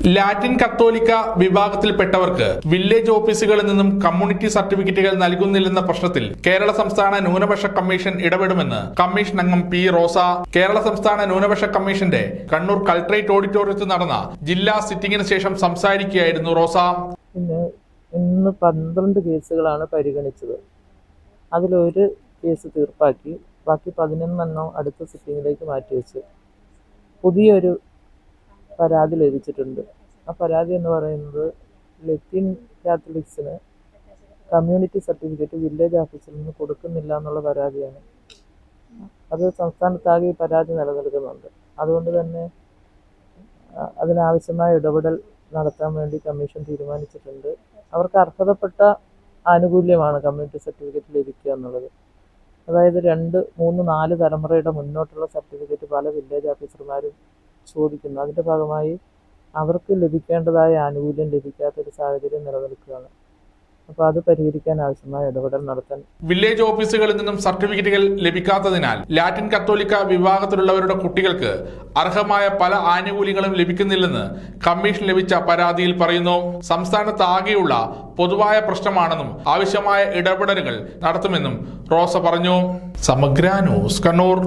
Latin കത്തോലിക്ക വിഭാഗത്തിൽപ്പെട്ടവർക്ക് village ഓഫീസുകളിൽ നിന്നും കമ്മ്യൂണിറ്റി സർട്ടിഫിക്കറ്റുകൾ നൽകുന്നില്ലെന്ന പ്രശ്നത്തിൽ കേരള സംസ്ഥാന ന്യൂനപക്ഷ കമ്മീഷൻ ഇടപെടുമെന്ന് കമ്മീഷൻ അംഗം പി റോസ. കേരള സംസ്ഥാന ന്യൂനപക്ഷ കമ്മീഷന്റെ കണ്ണൂർ കളക്ടറേറ്റ് ഓഡിറ്റോറിയത്തിൽ നടന്ന ജില്ലാ സിറ്റിംഗിന് ശേഷം സംസാരിക്കുകയായിരുന്നു റോസ. ഇന്ന് 12 കേസുകളാണ് പരിഗണിച്ചത്. അതിലൊരു കേസ് തീർപ്പാക്കി, ബാക്കി 11 അടുത്ത സിറ്റിംഗിലേക്ക് മാറ്റിവെച്ചു. പുതിയൊരു പരാതി ലഭിച്ചിട്ടുണ്ട്. ആ പരാതി എന്ന് പറയുന്നത് ലത്തീൻ കാത്തലിക്സിന് കമ്മ്യൂണിറ്റി സർട്ടിഫിക്കറ്റ് വില്ലേജ് ഓഫീസിൽ നിന്ന് കൊടുക്കുന്നില്ല എന്നുള്ള പരാതിയാണ്. അത് സംസ്ഥാനത്താകെ ഈ പരാതി നിലനിൽക്കുന്നുണ്ട്. അതുകൊണ്ട് തന്നെ അതിനാവശ്യമായ ഇടപെടൽ നടത്താൻ വേണ്ടി കമ്മീഷൻ തീരുമാനിച്ചിട്ടുണ്ട്. അവർക്ക് അർഹതപ്പെട്ട ആനുകൂല്യമാണ് കമ്മ്യൂണിറ്റി സർട്ടിഫിക്കറ്റ് ലഭിക്കുക എന്നുള്ളത്. അതായത് 2, 3, 4 തലമുറയുടെ മുന്നോട്ടുള്ള സർട്ടിഫിക്കറ്റ് പല വില്ലേജ് ഓഫീസർമാരും ചോദിക്കുന്നു. അതിൻ്റെ ഭാഗമായി അവർക്ക് ലഭിക്കേണ്ടതായ ആനുകൂല്യം ലഭിക്കാത്തൊരു സാഹചര്യം നിലനിൽക്കുകയാണ്. അപ്പോൾ അത് പരിഹരിക്കാൻ ആവശ്യമായ ഇടപെടൽ നടത്താൻ വില്ലേജ് ഓഫീസുകളിൽ നിന്നും സർട്ടിഫിക്കറ്റുകൾ ലഭിക്കാത്തതിനാൽ ലാറ്റിൻ കത്തോലിക്ക വിഭാഗത്തിലുള്ളവരുടെ കുട്ടികൾക്ക് അർഹമായ പല ആനുകൂല്യങ്ങളും ലഭിക്കുന്നില്ലെന്ന് കമ്മീഷൻ ലഭിച്ച പരാതിയിൽ പറയുന്നു. സംസ്ഥാനത്താകെയുള്ള പൊതുവായ പ്രശ്നമാണെന്നും ആവശ്യമായ ഇടപെടലുകൾ നടത്തുമെന്നും റോസ പറഞ്ഞു. സമഗ്ര ന്യൂസ്, കണ്ണൂർ.